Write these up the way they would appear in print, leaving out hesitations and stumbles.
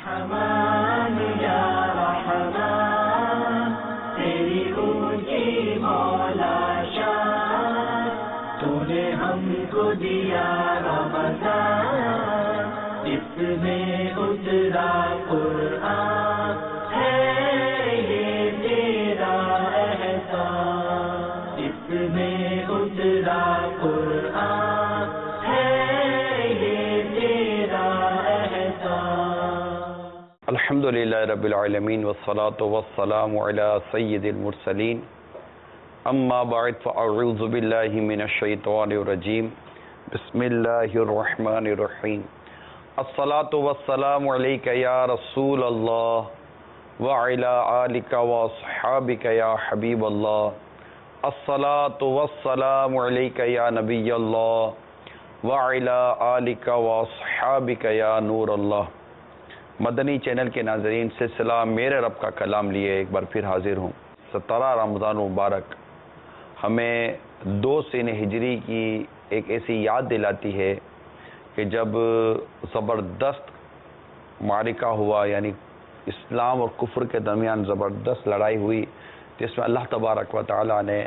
رحمان یا رحمان، تیری اونچی مولا شان، تو نے ہم کو دیا رمضان، اس میں اترا قرآن، ہے یہ تیرا احسان، اس میں اترا قرآن، ہے یہ تیرا احسان۔ الحمدللہ رب العالمین والصلاة والسلام علی سید المرسلین، اما بعد فاعوذ باللہ من الشیطان الرجیم، بسم اللہ الرحمن الرحیم۔ الصلاة والسلام علیک یا رسول اللہ وعلی آلک واصحابک یا حبیب اللہ، الصلاة والسلام علیک یا نبی اللہ وعلی آلک واصحابک یا نور اللہ۔ مدنی چینل کے ناظرین، سلسلہ میرے رب کا کلام لیے ایک بار پھر حاضر ہوں۔ 17 رمضان مبارک ہمیں 2 سین ہجری کی ایک ایسی یاد دلاتی ہے کہ جب زبردست معرکہ ہوا، یعنی اسلام اور کفر کے درمیان زبردست لڑائی ہوئی، جس میں اللہ تبارک و تعالی نے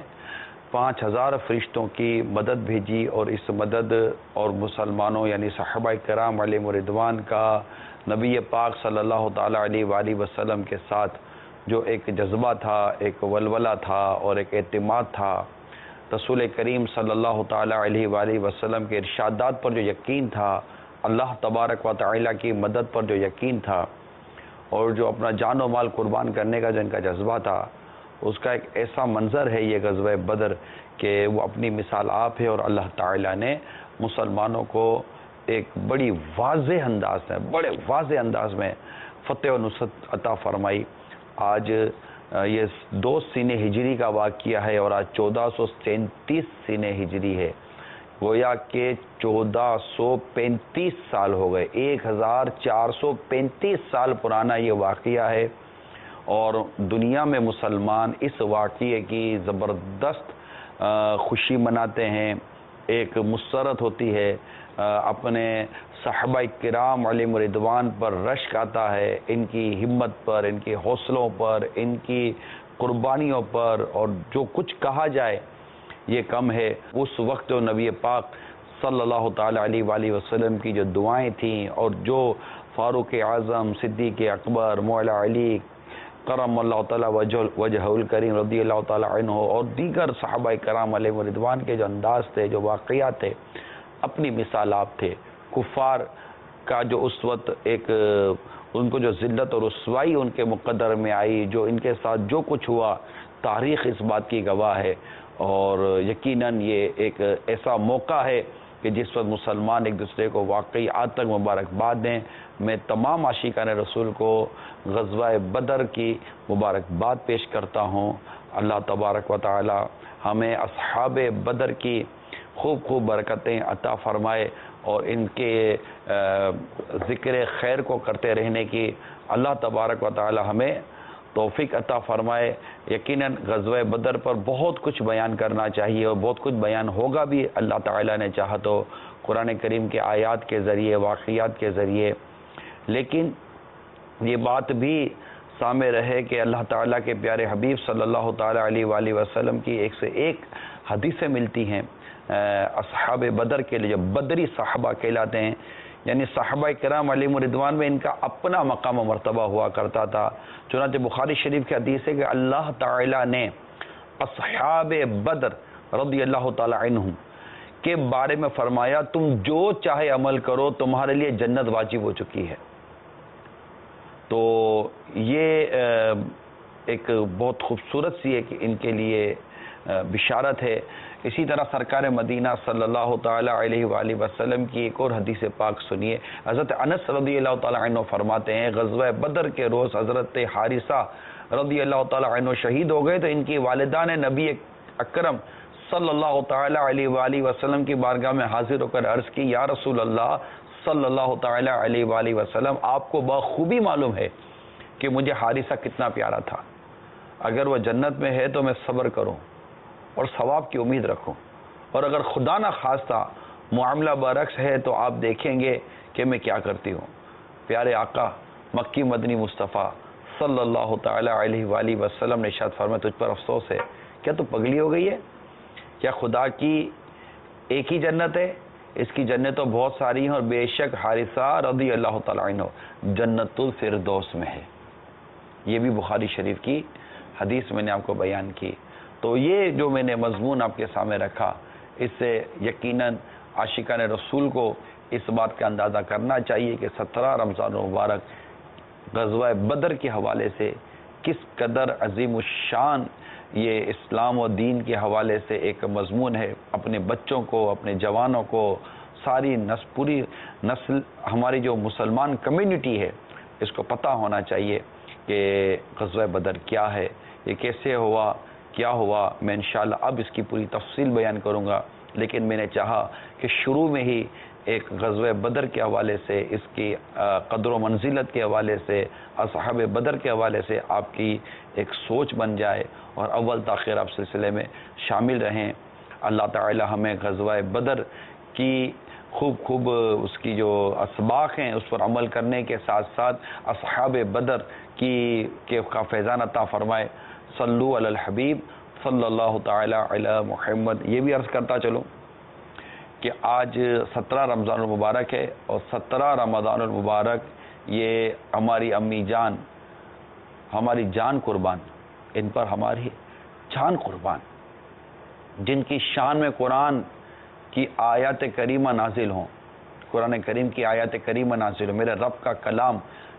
5000 فرشتوں کی مدد بھیجی، اور اس مدد اور مسلمانوں یعنی صحابہ کرام علیہم رضوان کا نبی پاک صلی اللہ تعالی علیہ وآلہ وسلم کے ساتھ جو ایک جذبہ تھا، ایک ولولہ تھا اور ایک اعتماد تھا، رسول کریم صلی اللہ تعالی علیہ وآلہ وسلم کے ارشادات پر جو یقین تھا، اللہ تبارک و تعالی کی مدد پر جو یقین تھا، اور جو اپنا جان و مال قربان کرنے کا جو ان کا جذبہ تھا، اس کا ایک ایسا منظر ہے یہ غزوہ بدر کہ وہ اپنی مثال آپ ہے، اور اللہ تعالی نے مسلمانوں کو ایک بڑی واضح انداز میں، بڑے واضح انداز میں فتح و نصرت عطا فرمائی۔ آج یہ 2 سین ہجری کا واقعہ ہے، اور آج 1433 سین ہجری ہے، گویا کہ 1435 سال ہو گئے، 1435 سال پرانا یہ واقعہ ہے، اور دنیا میں مسلمان اس واقعے کی زبردست خوشی مناتے ہیں، ایک مسرت ہوتی ہے، اپنے صحابہ کرام علیہم رضوان پر رشک آتا ہے، ان کی ہمت پر، ان کے حوصلوں پر، ان کی قربانیوں پر، اور جو کچھ کہا جائے یہ کم ہے۔ اس وقت جو نبی پاک صلی اللہ تعالی علیہ وآلہ وسلم کی جو دعائیں تھیں، اور جو فاروق اعظم، صدیق اکبر، مولا علی کرم اللہ تعالی وجہ الکریم رضی اللہ تعالی عنہ، اور دیگر صحابہ کرام علیہم رضوان کے جو انداز تھے، جو واقعات تھے، اپنی مثال آپ تھے۔ کفار کا جو اس وقت ایک ان کو جو ذلت اور رسوائی ان کے مقدر میں آئی، جو ان کے ساتھ جو کچھ ہوا، تاریخ اس بات کی گواہ ہے، اور یقیناً یہ ایک ایسا موقع ہے کہ جس وقت مسلمان ایک دوسرے کو واقعی آج تک مبارکباد دیں۔ میں تمام عاشقان رسول کو غزوہ بدر کی مبارکباد پیش کرتا ہوں۔ اللہ تبارک و تعالی ہمیں اصحاب بدر کی خوب برکتیں عطا فرمائے، اور ان کے ذکر خیر کو کرتے رہنے کی اللہ تبارک و تعالی ہمیں توفیق عطا فرمائے۔ یقیناً غزوہ بدر پر بہت کچھ بیان کرنا چاہیے، اور بہت کچھ بیان ہوگا بھی اللہ تعالی نے چاہا تو، قرآن کریم کے آیات کے ذریعے، واقعات کے ذریعے، لیکن یہ بات بھی سامنے رہے کہ اللہ تعالیٰ کے پیارے حبیب صلی اللہ تعالی علیہ وآلہ وسلم کی ایک سے ایک حدیثیں ملتی ہیں اصحاب بدر کے لیے، جو بدری صحابہ کہلاتے ہیں، یعنی صحابہ کرام علیہم رضوان میں ان کا اپنا مقام و مرتبہ ہوا کرتا تھا۔ چنانچہ بخاری شریف کی حدیث ہے کہ اللہ تعالیٰ نے اصحاب بدر رضی اللہ تعالی عنہم کے بارے میں فرمایا، تم جو چاہے عمل کرو، تمہارے لیے جنت واجب ہو چکی ہے۔ تو یہ ایک بہت خوبصورت سی ایک ان کے لیے بشارت ہے۔ اسی طرح سرکار مدینہ صلی اللہ تعالی علیہ وآلہ وسلم کی ایک اور حدیث پاک سنیے۔ حضرت انس رضی اللہ تعالی عنہ فرماتے ہیں، غزوہ بدر کے روز حضرت حارثہ رضی اللہ تعالی عنہ شہید ہو گئے، تو ان کی والدہ نے نبی اکرم صلی اللہ تعالی علیہ وآلہ وسلم کی بارگاہ میں حاضر ہو کر عرض کی، یا رسول اللہ صلی اللہ تعالی علیہ وآلہ وسلم، آپ کو بخوبی معلوم ہے کہ مجھے حارثہ کتنا پیارا تھا، اگر وہ جنت میں ہے تو میں صبر کروں اور ثواب کی امید رکھوں، اور اگر خدا نہ خواستہ معاملہ برعکس ہے تو آپ دیکھیں گے کہ میں کیا کرتی ہوں۔ پیارے آقا مکی مدنی مصطفیٰ صلی اللہ تعالیٰ علیہ وآلہ وسلم نے ارشاد فرمایا تجھ پر افسوس ہے، کیا تو پگلی ہو گئی ہے؟ کیا خدا کی ایک ہی جنت ہے؟ اس کی جنتوں بہت ساری ہیں، اور بے شک حارثہ رضی اللہ تعالیٰ عنہ جنت الفردوس میں ہے۔ یہ بھی بخاری شریف کی حدیث میں نے آپ کو بیان کی۔ تو یہ جو میں نے مضمون آپ کے سامنے رکھا، اس سے یقیناً عاشقان رسول کو اس بات کا اندازہ کرنا چاہیے کہ 17 رمضان المبارک غزوہ بدر کے حوالے سے کس قدر عظیم الشان یہ اسلام و دین کے حوالے سے ایک مضمون ہے۔ اپنے بچوں کو، اپنے جوانوں کو، ساری پوری نسل ہماری جو مسلمان کمیونٹی ہے اس کو پتہ ہونا چاہیے کہ غزوہ بدر کیا ہے، یہ کیسے ہوا، کیا ہوا۔ میں انشاءاللہ اب اس کی پوری تفصیل بیان کروں گا، لیکن میں نے چاہا کہ شروع میں ہی ایک غزوہ بدر کے حوالے سے، اس کی قدر و منزلت کے حوالے سے، اصحاب بدر کے حوالے سے آپ کی ایک سوچ بن جائے، اور اول تاخیر آپ سلسلے میں شامل رہیں۔ اللہ تعالی ہمیں غزوہ بدر کی خوب اس کی جو اسباق ہیں اس پر عمل کرنے کے ساتھ ساتھ اصحاب بدر کا فیضان عطا فرمائے۔ صلو علی الحبیب صلی اللہ تعالی علی محمد۔ یہ بھی عرض کرتا چلوں کہ آج 17 رمضان المبارک ہے، اور 17 رمضان المبارک یہ ہماری امی جان، ہماری جان قربان، ان پر ہماری جان قربان، جن کی شان میں قرآن کی آیات کریمہ نازل ہوں، قرآن کریم کی آیات کریمہ نازل ہوں۔ میرے رب کا کلام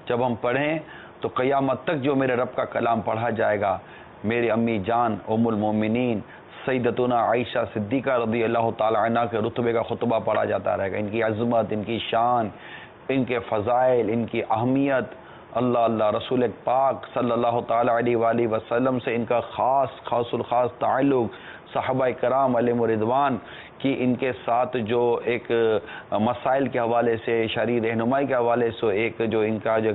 جب ہم پڑھیں تو قیامت تک جو میرے رب کا کلام پڑھا جائے گا، میری امی جان ام المومنین سیدتنا عائشہ صدیقہ رضی اللہ تعالی عنہ کے رتبے کا خطبہ پڑھا جاتا رہے گا، ان کی عظمت، ان کی شان، ان کے فضائل، ان کی اہمیت، اللہ رسول پاک صلی اللہ تعالی علیہ وآلہ وسلم سے ان کا خاص الخاص تعلق، صحابہ کرام علیہم رضوان کی ان کے ساتھ جو ایک مسائل کے حوالے سے، شرعی رہنمائی کے حوالے سے ایک جو ان کا جو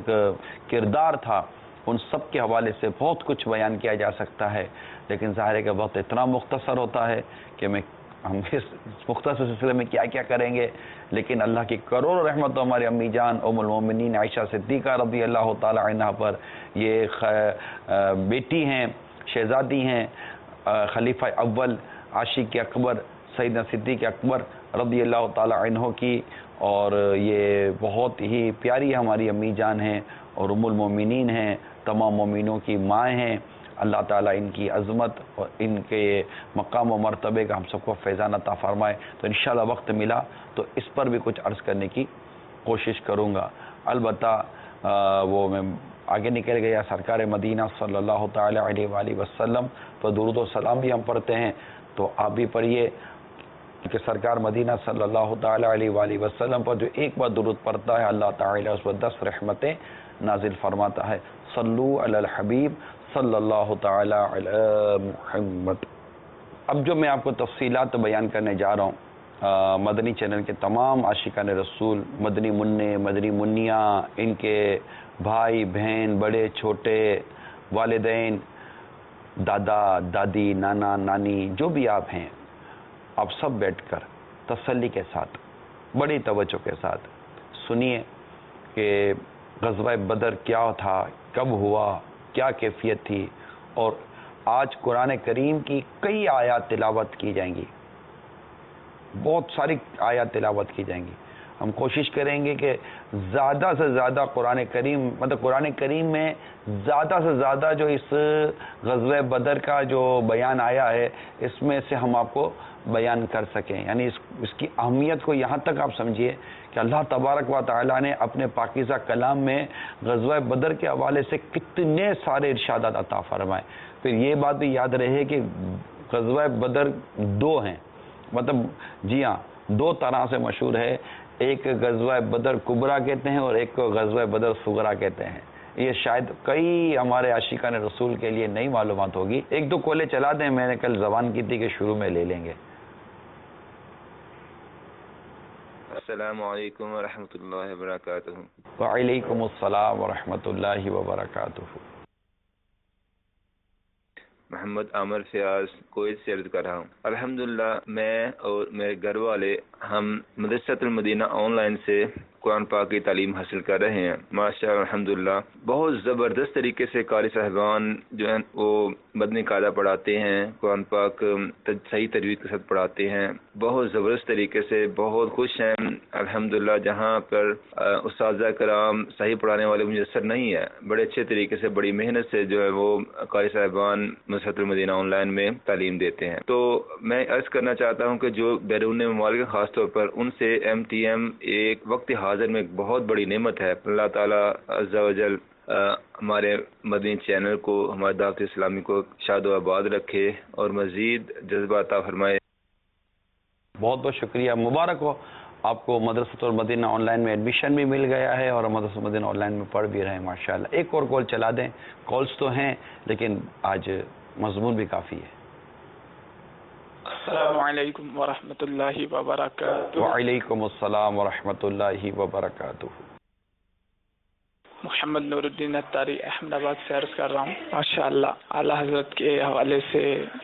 کردار تھا، ان سب کے حوالے سے بہت کچھ بیان کیا جا سکتا ہے، لیکن ظاہر ہے کہ وقت اتنا مختصر ہوتا ہے کہ ہم اس مختصر سلسلے میں کیا کیا کریں گے۔ لیکن اللہ کی کروڑوں رحمت ہماری امی جان ام المومنین عائشہ صدیقہ رضی اللہ تعالی عنہ پر، یہ بیٹی ہیں، شہزادی ہیں خلیفہ اول عاشق اکبر سیدنا صدیق اکبر رضی اللہ تعالی عنہ کی، اور یہ بہت ہی پیاری ہماری امی جان ہیں اور ام المومنین ہیں، تمام مومنوں کی مائیں ہیں۔ اللہ تعالیٰ ان کی عظمت اور ان کے مقام و مرتبے کا ہم سب کو فیضان عطا فرمائے۔ تو انشاءاللہ وقت ملا تو اس پر بھی کچھ عرض کرنے کی کوشش کروں گا۔ البتہ وہ میں آگے نکل گیا، سرکار مدینہ صلی اللہ تعالی علیہ وآلہ وسلم تو درود و سلام بھی ہم پڑھتے ہیں، تو آپ بھی پڑھیے کہ سرکار مدینہ صلی اللہ تعالی علیہ وآلہ وسلم پر جو ایک بار درود پڑھتا ہے اللہ تعالی اس پر 10 رحمتیں نازل فرماتا ہے۔ صلو علی الحبیب صلی اللہ تعالی علی محمد۔ اب جو میں آپ کو تفصیلات بیان کرنے جا رہا ہوں، مدنی چینل کے تمام عاشقان رسول، مدنی منع، مدنی منیاں، ان کے بھائی بہن، بڑے چھوٹے، والدین، دادا دادی، نانا نانی، جو بھی آپ ہیں، آپ سب بیٹھ کر تسلی کے ساتھ، بڑی توجہ کے ساتھ سنیے کہ غزوہ بدر کیا تھا، کب ہوا، کیا کیفیت تھی، اور آج قرآن کریم کی کئی آیات تلاوت کی جائیں گی، بہت ساری آیات تلاوت کی جائیں گی۔ ہم کوشش کریں گے کہ زیادہ سے زیادہ قرآن کریم میں زیادہ سے زیادہ جو اس غزوہ بدر کا جو بیان آیا ہے اس میں سے ہم آپ کو بیان کر سکیں، یعنی اس کی اہمیت کو یہاں تک آپ سمجھیے کہ اللہ تبارک و تعالیٰ نے اپنے پاکیزہ کلام میں غزوہ بدر کے حوالے سے کتنے سارے ارشادات عطا فرمائے۔ پھر یہ بات بھی یاد رہے کہ غزوہ بدر 2 ہیں، مطلب جی ہاں 2 طرح سے مشہور ہے، ایک غزوہ بدر کبریٰ کہتے ہیں اور ایک کو غزوہ بدر صغریٰ کہتے ہیں۔ یہ شاید کئی ہمارے عاشقان رسول کے لیے نئی معلومات ہوگی۔ 1-2 کولے چلا دیں، میں نے کل زبان کی تھی کہ شروع میں لے لیں گے۔ السلام علیکم ورحمۃ اللہ وبرکاتہ۔ وعلیکم السلام ورحمۃ اللہ وبرکاتہ۔ محمد عامر فیاض کویت سے عرض کر رہا ہوں۔ الحمدللہ میں اور میرے گھر والے ہم مدرسۃ المدینہ آن لائن سے قرآن پاک کی تعلیم حاصل کر رہے ہیں ماشاء اللہ الحمدللہ. بہت زبردست طریقے سے قاری صاحبان جو ہیں وہ مدنی قاعدہ پڑھاتے ہیں, قرآن پاک صحیح تجوید کے ساتھ پڑھاتے ہیں, بہت زبردست طریقے سے. بہت خوش ہیں الحمدللہ. جہاں پر اساتذہ کرام صحیح پڑھانے والے میسر نہیں ہے, بڑے اچھے طریقے سے بڑی محنت سے جو ہے وہ قاری صاحبان مدرسۃ المدینہ آن لائن میں تعلیم دیتے ہیں. تو میں عرض کرنا چاہتا ہوں کہ جو بیرون ممالک خاص طور پر ان سے ایم ٹی ایم ایک وقت حاضر میں ایک بہت بڑی نعمت ہے. اللہ تعالیٰ عز و جل ہمارے مدنی چینل کو, ہمارے دعوت اسلامی کو شاد و آباد رکھے اور مزید جذبہ عطا فرمائے. بہت بہت شکریہ, مبارک ہو آپ کو. مدرسۃ المدینہ آن لائن میں ایڈمیشن بھی مل گیا ہے اور مدرسۃ المدینہ آن لائن میں پڑھ بھی رہے ہیں ماشاءاللہ. ایک اور کال چلا دیں, کالز تو ہیں لیکن آج مضمون بھی کافی ہے. السلام علیکم ورحمۃ اللہ وبرکاتہ. وعلیکم السلام ورحمۃ اللہ وبرکاتہ. محمد نور الدین اتاری احمد آباد سے عرض کر رہا ہوں. ماشاءاللہ اعلیٰ حضرت کے حوالے سے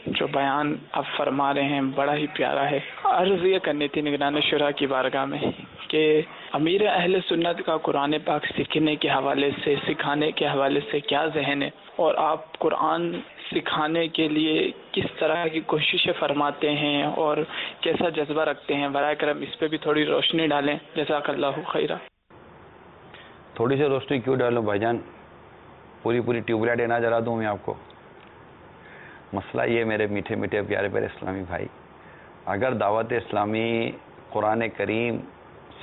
جو بیان آپ فرما رہے ہیں بڑا ہی پیارا ہے. عرض یہ کرنی تھی نگران شورا کی بارگاہ میں کہ امیر اہل سنت کا قرآن پاک سیکھنے کے حوالے سے, سکھانے کے حوالے سے کیا ذہن ہے, اور آپ قرآن سکھانے کے لیے کس طرح کی کوششیں فرماتے ہیں اور کیسا جذبہ رکھتے ہیں؟ برائے کرم اس پہ بھی تھوڑی روشنی ڈالیں. جزاک اللہ خیرہ. تھوڑی سی روشنی کیوں ڈالوں بھائی جان, پوری ٹیوب لائٹ نہ جلا دوں میں آپ کو. مسئلہ یہ میرے میٹھے میٹھے پیارے پیارے اسلامی بھائی, اگر دعوت اسلامی قرآن کریم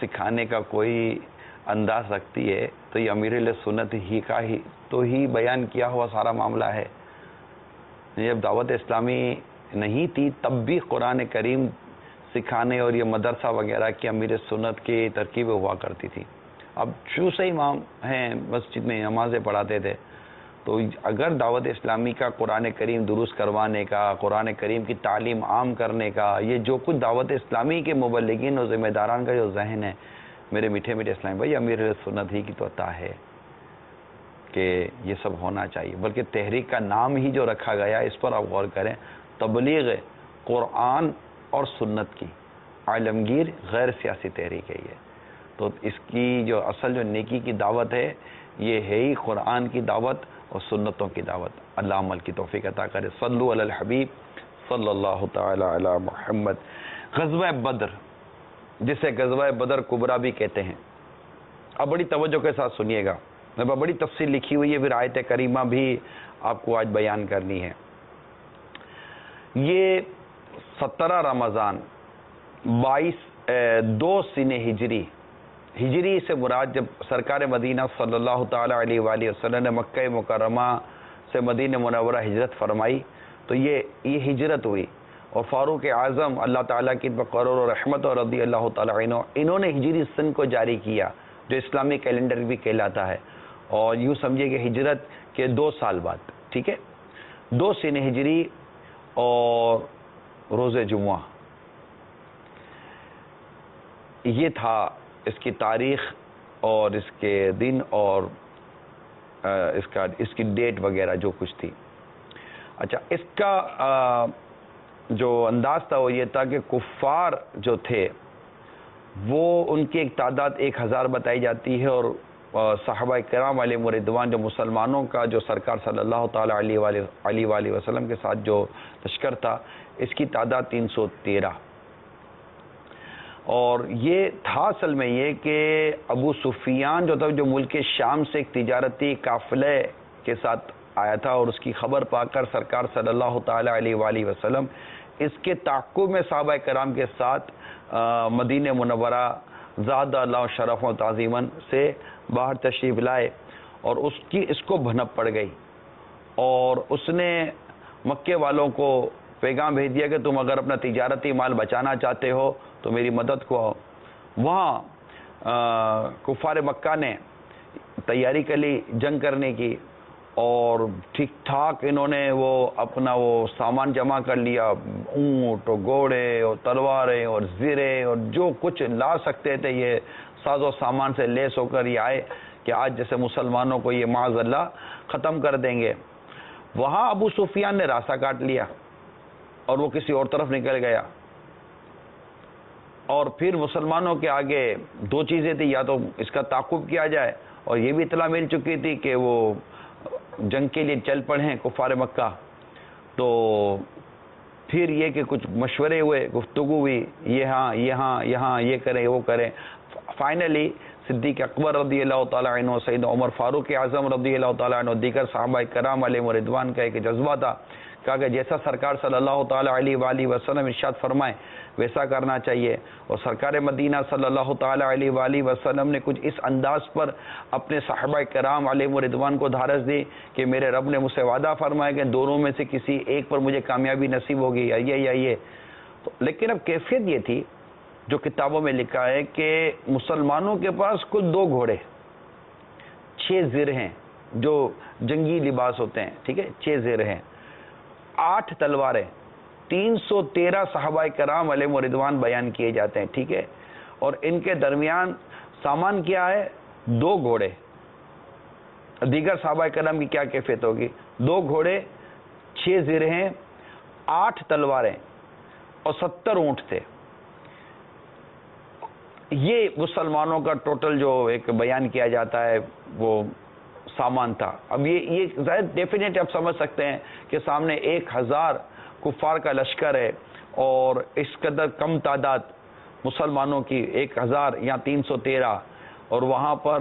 سکھانے کا کوئی انداز رکھتی ہے تو یہ امیر اہل سنت ہی کا ہی تو ہی بیان کیا ہوا سارا معاملہ ہے. جب دعوت اسلامی نہیں تھی تب بھی قرآن کریم سکھانے اور یہ مدرسہ وغیرہ کی امیر سنت کی ترکیبیں ہوا کرتی تھی. اب شروع سے امام ہیں مسجد میں نمازیں پڑھاتے تھے, تو اگر دعوت اسلامی کا قرآن کریم درست کروانے کا, قرآن کریم کی تعلیم عام کرنے کا, یہ جو کچھ دعوت اسلامی کے مبلغین اور ذمہ داران کا جو ذہن ہے میرے میٹھے میٹھے اسلامی بھائی, امیر اہل سنت ہی کی تو عطا ہے کہ یہ سب ہونا چاہیے. بلکہ تحریک کا نام ہی جو رکھا گیا اس پر آپ غور کریں, تبلیغ قرآن اور سنت کی عالمگیر غیر سیاسی تحریک ہے یہ. تو اس کی جو اصل جو نیکی کی دعوت ہے یہ ہے ہی قرآن کی دعوت اور سنتوں کی دعوت. اللہ عمل کی توفیق عطا کرے. صلو علی الحبیب صلی اللہ تعالی علی محمد. غزوہ بدر, جسے غزوہ بدر کبریٰ بھی کہتے ہیں, اب بڑی توجہ کے ساتھ سنیے گا, بڑی تفصیل لکھی ہوئی ہے, پھر آیت کریمہ بھی آپ کو آج بیان کرنی ہے. یہ 17 رمضان 2 سنہ ہجری سے مراد جب سرکار مدینہ صلی اللہ تعالی علیہ وآلہ وسلم نے مکہ مکرمہ سے مدینہ منورہ ہجرت فرمائی تو یہ ہجرت ہوئی, اور فاروق اعظم اللہ تعالیٰ کی بقرر و رحمت اور رضی اللہ تعالیٰ عنہ, انہوں نے ہجری سن کو جاری کیا جو اسلامی کیلنڈر بھی کہلاتا ہے. اور یوں سمجھے کہ ہجرت کے 2 سال بعد, ٹھیک ہے, 2 سنہ ہجری اور روز جمعہ, یہ تھا اس کی تاریخ اور اس کے دن اور اس کی ڈیٹ وغیرہ جو کچھ تھی. اچھا, اس کا جو انداز تھا وہ یہ تھا کہ کفار جو تھے وہ ان کی ایک تعداد 1000 بتائی جاتی ہے, اور صحابہ کرام علیہ رضوان جو مسلمانوں کا جو سرکار صلی اللہ تعالی علیہ وآلہ وسلم کے ساتھ جو لشکر تھا اس کی تعداد 313. اور یہ تھا اصل میں یہ کہ ابو سفیان جو تھا جو ملک شام سے ایک تجارتی قافلے کے ساتھ آیا تھا, اور اس کی خبر پا کر سرکار صلی اللہ تعالی علیہ وآلہ وسلم اس کے تعاقب میں صحابہ کرام کے ساتھ مدینہ منورہ زاد اللہ شرف و تعظیماً سے باہر تشریف لائے, اور اس کو بھنپ پڑ گئی, اور اس نے مکے والوں کو پیغام بھیج دیا کہ تم اگر اپنا تجارتی مال بچانا چاہتے ہو تو میری مدد کو. وہاں کفار مکہ نے تیاری کر لی جنگ کرنے کی, اور ٹھیک ٹھاک انہوں نے وہ اپنا وہ سامان جمع کر لیا, اونٹ اور گھوڑے اور تلواریں اور زرے اور جو کچھ لا سکتے تھے یہ ساز و سامان سے لیس ہو کر یہ آئے کہ آج جیسے مسلمانوں کو یہ معاذ اللہ ختم کر دیں گے. وہاں ابو سفیان نے راستہ کاٹ لیا اور وہ کسی اور طرف نکل گیا, اور پھر مسلمانوں کے آگے دو چیزیں تھیں، یا تو اس کا تعاقب کیا جائے، اور یہ بھی اطلاع مل چکی تھی کہ وہ جنگ کے لیے چل پڑے ہیں کفار مکہ، تو پھر یہ کہ کچھ مشورے ہوئے، گفتگو ہوئی، یہاں یہ کریں وہ کریں، فائنلی صدیق اکبر رضی اللہ تعالیٰ عنہ، سیدنا عمر فاروق اعظم رضی اللہ تعالیٰ عنہ، دیگر صحابہ کرام علیہ رضوان کا ایک جذبہ تھا، کہا کہ جیسا سرکار صلی اللہ تعالیٰ علیہ وآلہ وسلم ارشاد فرمائے ویسا کرنا چاہیے، اور سرکار مدینہ صلی اللہ تعالیٰ علیہ وآلہ وسلم نے کچھ اس انداز پر اپنے صحابہ کرام علیہ رضوان کو دھارس دی کہ میرے رب نے مجھ سے وعدہ فرمایا کہ دونوں میں سے کسی ایک پر مجھے کامیابی نصیب ہوگی، یا یہ تو لیکن اب کیفیت یہ تھی جو کتابوں میں لکھا ہے کہ مسلمانوں کے پاس کل 2 گھوڑے، 6 زر ہیں جو جنگی لباس ہوتے ہیں، ٹھیک ہے، 6 زر ہیں، 8 تلواریں، 313 صحابہ کرام علیہ رضوان بیان کیے جاتے ہیں، ٹھیک ہے، اور ان کے درمیان سامان کیا ہے؟ 2 گھوڑے۔ دیگر صحابہ کرام کی کیا کیفیت ہوگی؟ 2 گھوڑے، 6 زر ہیں، 8 تلواریں اور 70 اونٹ تھے۔ یہ مسلمانوں کا ٹوٹل جو ایک بیان کیا جاتا ہے وہ سامان تھا۔ اب یہ ظاہر ڈیفینیٹ آپ سمجھ سکتے ہیں کہ سامنے 1000 کفار کا لشکر ہے، اور اس قدر کم تعداد مسلمانوں کی 1000 یا 313، اور وہاں پر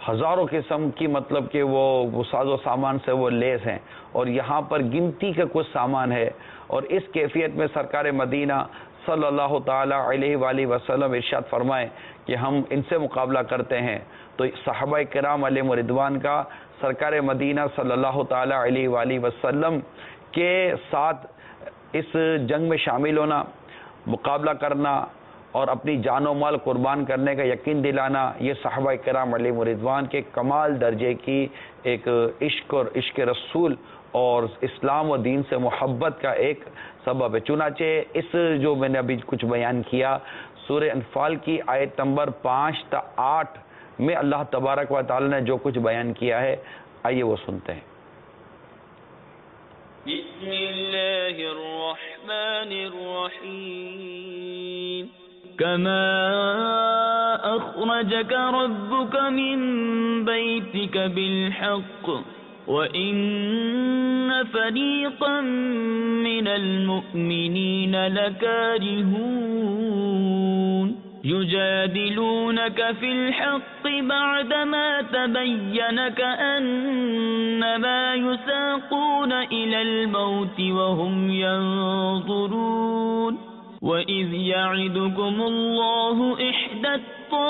ہزاروں قسم کی مطلب کہ وہ ساز و سامان سے وہ لیس ہیں، اور یہاں پر گنتی کا کچھ سامان ہے، اور اس کیفیت میں سرکار مدینہ صلی اللہ تعالیٰ علیہ وآلہ وسلم ارشاد فرمائے کہ ہم ان سے مقابلہ کرتے ہیں، تو صحابہ کرام علیہ رضوان کا سرکار مدینہ صلی اللہ تعالیٰ علیہ وآلہ وسلم کے ساتھ اس جنگ میں شامل ہونا، مقابلہ کرنا اور اپنی جان و مال قربان کرنے کا یقین دلانا، یہ صحابہ کرام علیہ رضوان کے کمال درجے کی ایک عشق اور عشق رسول اور اسلام و دین سے محبت کا ایک سبب ہے۔ چنانچہ اس جو میں نے ابھی کچھ بیان کیا، سورہ انفال کی آیت نمبر 5 تا 8 میں اللہ تبارک و تعالی نے جو کچھ بیان کیا ہے، آئیے وہ سنتے ہیں۔ بسم اللہ الرحمن الرحیم كما أخرجك ربك من بيتك بالحق وإن فريقا من المؤمنين لكارهون يجادلونك في الحق بعدما تبين كأنما يساقون إلى الموت وهم ينظرون وَإِذْ يَعِدُكُمُ اللَّهُ إِحْدَى الطَّائِفَتَيْنِ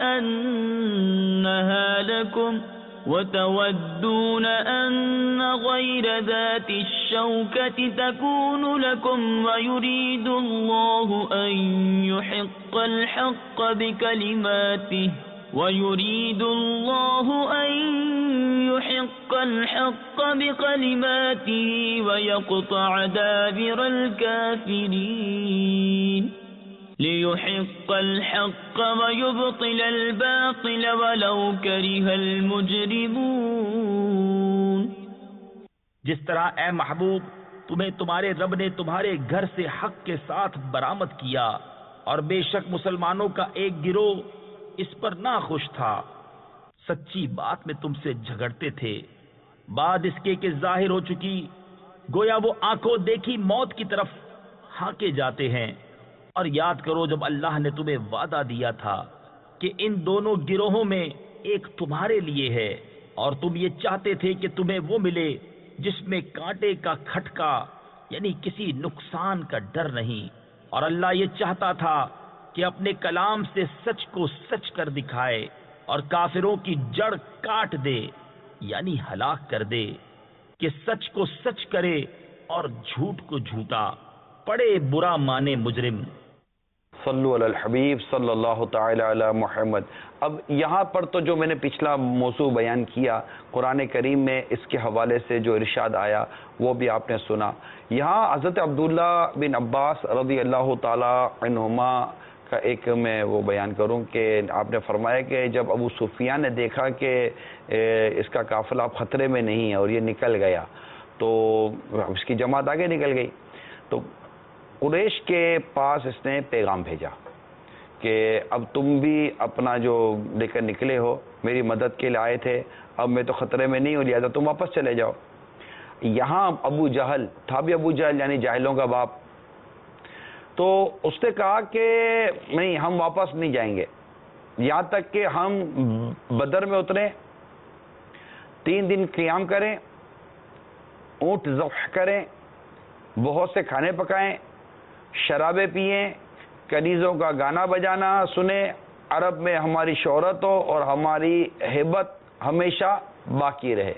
أَنَّهَا لَكُمْ وَتَوَدُّونَ أَنَّ غَيْرَ ذَاتِ الشَّوْكَةِ تَكُونُ لَكُمْ وَيُرِيدُ اللَّهُ أَن يُحِقَّ الْحَقَّ بِكَلِمَاتِهِ وَيُرِيدُ اللَّهُ أَن يُحِقَّ الْحَقَّ بِكَلِمَاتِهِ وَيَقْطَعَ دَابِرَ الْكَافِرِينَ لِيُحِقَّ الْحَقَّ وَيُبْطِلَ الْبَاطِلَ وَلَوْ كَرِهَ الْمُجْرِمُونَ۔ جس طرح اے محبوب تمہیں تمہارے رب نے تمہارے گھر سے حق کے ساتھ برآمد کیا، اور بے شک مسلمانوں کا ایک گروہ اس پر ناخوش تھا، سچی بات میں تم سے جھگڑتے تھے، بعد اس کے کہ ظاہر ہو چکی، گویا وہ آنکھوں دیکھی موت کی طرف ہانکے جاتے ہیں۔ اور یاد کرو جب اللہ نے تمہیں وعدہ دیا تھا کہ ان دونوں گروہوں میں ایک تمہارے لیے ہے، اور تم یہ چاہتے تھے کہ تمہیں وہ ملے جس میں کانٹے کا کھٹکا یعنی کسی نقصان کا ڈر نہیں، اور اللہ یہ چاہتا تھا کہ اپنے کلام سے سچ کو سچ کر دکھائے اور کافروں کی جڑ کاٹ دے یعنی ہلاک کر دے، کہ سچ کو سچ کرے اور جھوٹ کو جھوٹا، پڑے برا مانے مجرم۔ صلو علی الحبیب صلی اللہ تعالی علی محمد۔ اب یہاں پر تو جو میں نے پچھلا موضوع بیان کیا قرآن کریم میں اس کے حوالے سے جو ارشاد آیا وہ بھی آپ نے سنا۔ یہاں حضرت عبداللہ بن عباس رضی اللہ تعالی عنہما کا ایک میں وہ بیان کروں کہ آپ نے فرمایا کہ جب ابو سفیان نے دیکھا کہ اس کا قافلہ خطرے میں نہیں ہے اور یہ نکل گیا، تو اس کی جماعت آگے نکل گئی، تو قریش کے پاس اس نے پیغام بھیجا کہ اب تم بھی اپنا جو لے کر نکلے ہو، میری مدد کے لیے آئے تھے، اب میں تو خطرے میں نہیں ہوں، لہٰذا تم واپس چلے جاؤ۔ یہاں ابو جہل تھا، بھی ابو جہل یعنی جاہلوں کا باپ، تو اس نے کہا کہ نہیں، ہم واپس نہیں جائیں گے یہاں تک کہ ہم بدر میں اتریں، 3 دن قیام کریں، اونٹ ذبح کریں، بہت سے کھانے پکائیں، شرابیں پئیں، کنیزوں کا گانا بجانا سنیں، عرب میں ہماری شہرت ہو اور ہماری ہیبت ہمیشہ باقی رہے۔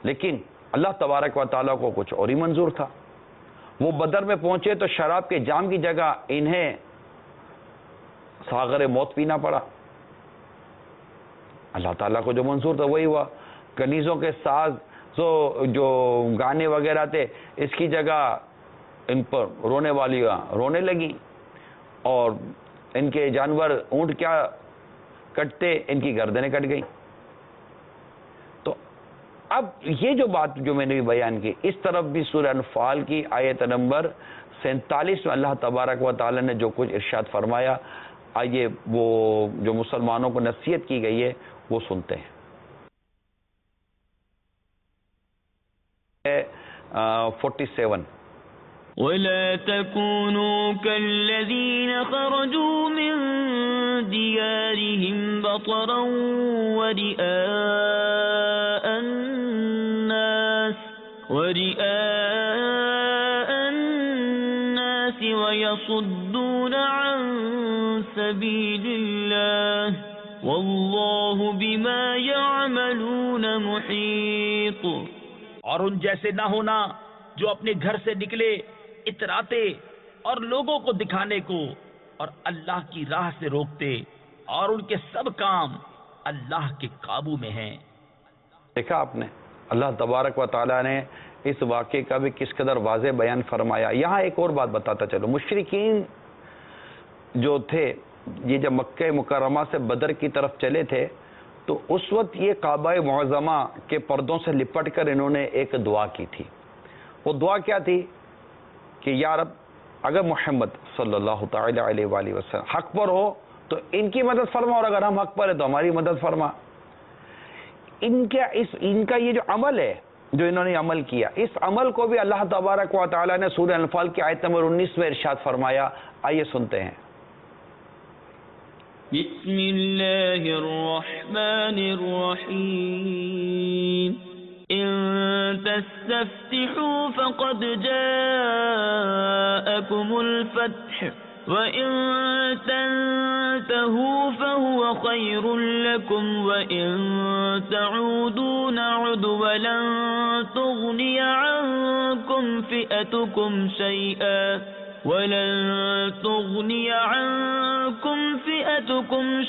لیکن اللہ تبارک و تعالیٰ کو کچھ اور ہی منظور تھا۔ وہ بدر میں پہنچے تو شراب کے جام کی جگہ انہیں ساغر موت پینا پڑا۔ اللہ تعالیٰ کو جو منظور تھا وہی ہوا۔ کنیزوں کے ساز جو گانے وغیرہ تھے، اس کی جگہ ان پر رونے والی رونے لگیں، اور ان کے جانور اونٹ کیا کٹتے، ان کی گردنیں کٹ گئیں۔ تو اب یہ جو بات جو میں نے بھی بیان کی، اس طرف بھی سورہ انفال کی آیت نمبر 47 میں اللہ تبارک و تعالی نے جو کچھ ارشاد فرمایا، آئیے وہ جو مسلمانوں کو نصیحت کی گئی ہے وہ سنتے ہیں۔ 47 ولا تكونوا كالذين خرجوا من ديارهم بطرا ورئاء الناس ويصدون عن سبيل الله والله بما يعملون محيط۔ اور ان جیسے نہ ہونا جو اپنے گھر سے نکلے اتراتے اور لوگوں کو دکھانے کو اور اللہ کی راہ سے روکتے، اور ان کے سب کام اللہ کے قابو میں ہیں۔ دیکھا آپ نے، اللہ تبارک و تعالیٰ نے اس واقعے کا بھی کس قدر واضح بیان فرمایا۔ یہاں ایک اور بات بتاتا چلو، مشرکین جو تھے یہ جب مکہ مکرمہ سے بدر کی طرف چلے تھے تو اس وقت یہ کعبہ معظمہ کے پردوں سے لپٹ کر انہوں نے ایک دعا کی تھی۔ وہ دعا کیا تھی کہ یا رب، اگر محمد صلی اللہ تعالی علیہ وآلہ وسلم حق پر ہو تو ان کی مدد فرما، اور اگر ہم حق پر ہیں تو ہماری مدد فرما۔ ان کا یہ جو عمل ہے جو انہوں نے عمل کیا، اس عمل کو بھی اللہ تبارک و تعالی نے سورہ انفال کی آیت نمبر 19 میں ارشاد فرمایا۔ آئیے سنتے ہیں۔ بسم اللہ الرحمن الرحیم ان تستفتحوا فقد جاءكم الفتح وَإِن تَنْتَهُوا فَهُوَ خَيْرٌ لَكُمْ وَإِن تَعُودُوا نَعُدْ وَلَن تُغْنِيَ عَنكُمْ فِئَتُكُمْ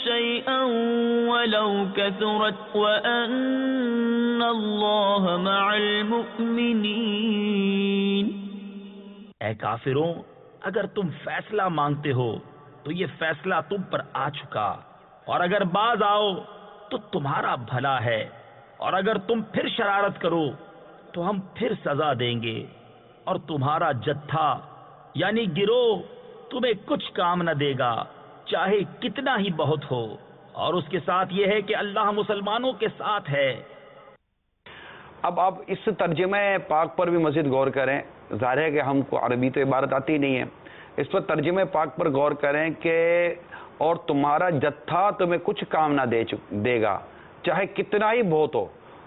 شَيْئًا وَلَوْ كَثُرَتْ وَأَنَّ اللَّهَ مَعَ الْمُؤْمِنِينَ۔ اے کافروں، اگر تم فیصلہ مانگتے ہو تو یہ فیصلہ تم پر آ چکا، اور اگر باز آؤ تو تمہارا بھلا ہے، اور اگر تم پھر شرارت کرو تو ہم پھر سزا دیں گے، اور تمہارا جتھا یعنی گروہ تمہیں کچھ کام نہ دے گا چاہے کتنا ہی بہت ہو، اور اس کے ساتھ یہ ہے کہ اللہ مسلمانوں کے ساتھ ہے۔ اب آپ اس ترجمہ پاک پر بھی مزید غور کریں۔ ظاہر ہے کہ ہم کو عربی تو عبارت آتی نہیں ہے، اس پر ترجمہ پاک پر غور کریں کہ اور تمہارا جتھا تمہیں کچھ کام نہ دے گا چاہے کتنا ہی بہت ہو،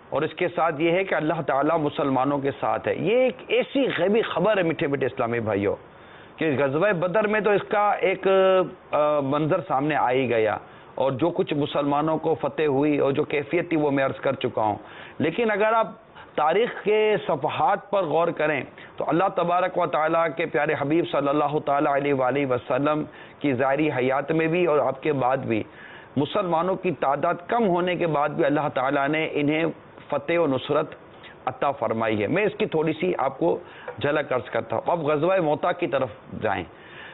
اور اس کے ساتھ یہ ہے کہ اللہ تعالیٰ مسلمانوں کے ساتھ ہے۔ یہ ایک ایسی غیبی خبر ہے میٹھے میٹھے اسلامی بھائیوں کہ غزوہ بدر میں تو اس کا ایک منظر سامنے آ ہی گیا، اور جو کچھ مسلمانوں کو فتح ہوئی اور جو کیفیت تھی وہ میں عرض کر چکا ہوں۔ لیکن اگر آپ تاریخ کے صفحات پر غور کریں تو اللہ تبارک و تعالیٰ کے پیارے حبیب صلی اللہ تعالیٰ علیہ وآلہ وسلم کی ظاہری حیات میں بھی اور آپ کے بعد بھی مسلمانوں کی تعداد کم ہونے کے بعد بھی اللہ تعالیٰ نے انہیں فتح و نصرت عطا فرمائی ہے۔ میں اس کی تھوڑی سی آپ کو جھلک عرض کرتا ہوں۔ اب غزوہ موتا کی طرف جائیں،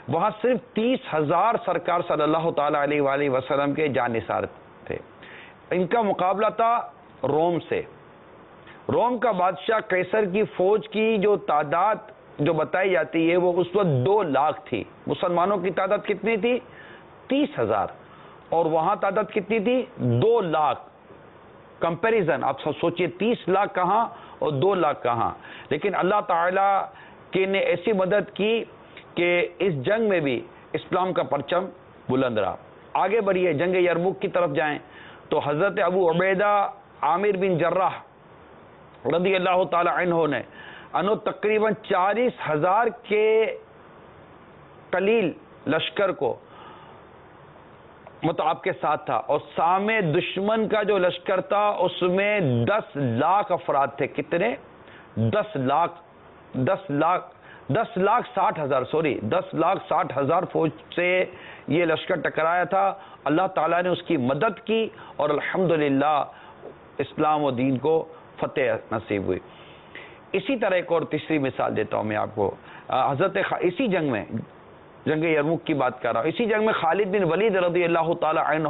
وہاں صرف 30,000 سرکار صلی اللہ تعالیٰ علیہ وآلہ وسلم کے جانثار تھے۔ ان کا مقابلہ تھا روم سے۔ روم کا بادشاہ قیصر کی فوج کی جو تعداد جو بتائی جاتی ہے وہ اس وقت 2 لاکھ تھی. مسلمانوں کی تعداد کتنی تھی؟ 30,000. اور وہاں تعداد کتنی تھی؟ 2 لاکھ. کمپیریزن آپ سوچئے 30 لاکھ کہاں اور 2 لاکھ کہاں. لیکن اللہ تعالیٰ کی نے ایسی مدد کی کہ اس جنگ میں بھی اسلام کا پرچم بلند رہا. آگے بڑھیے، جنگ یرموک کی طرف جائیں تو حضرت ابو عبیدہ عامر بن جراح رضی اللہ تعالی عنہ نے تقریباً 40,000 کے قلیل لشکر کو مطلب آپ کے ساتھ تھا، اور سامنے دشمن کا جو لشکر تھا اس میں 10 لاکھ افراد تھے. کتنے؟ 10 لاکھ 60,000 فوج سے یہ لشکر ٹکرایا تھا. اللہ تعالیٰ نے اس کی مدد کی اور الحمدللہ اسلام و دین کو فتح نصیب ہوئی. اسی طرح ایک اور تیسری مثال دیتا ہوں میں آپ کو. اسی جنگ میں، جنگ یرموک کی بات کر رہا ہوں، اسی جنگ میں خالد بن ولید رضی اللہ تعالی عنہ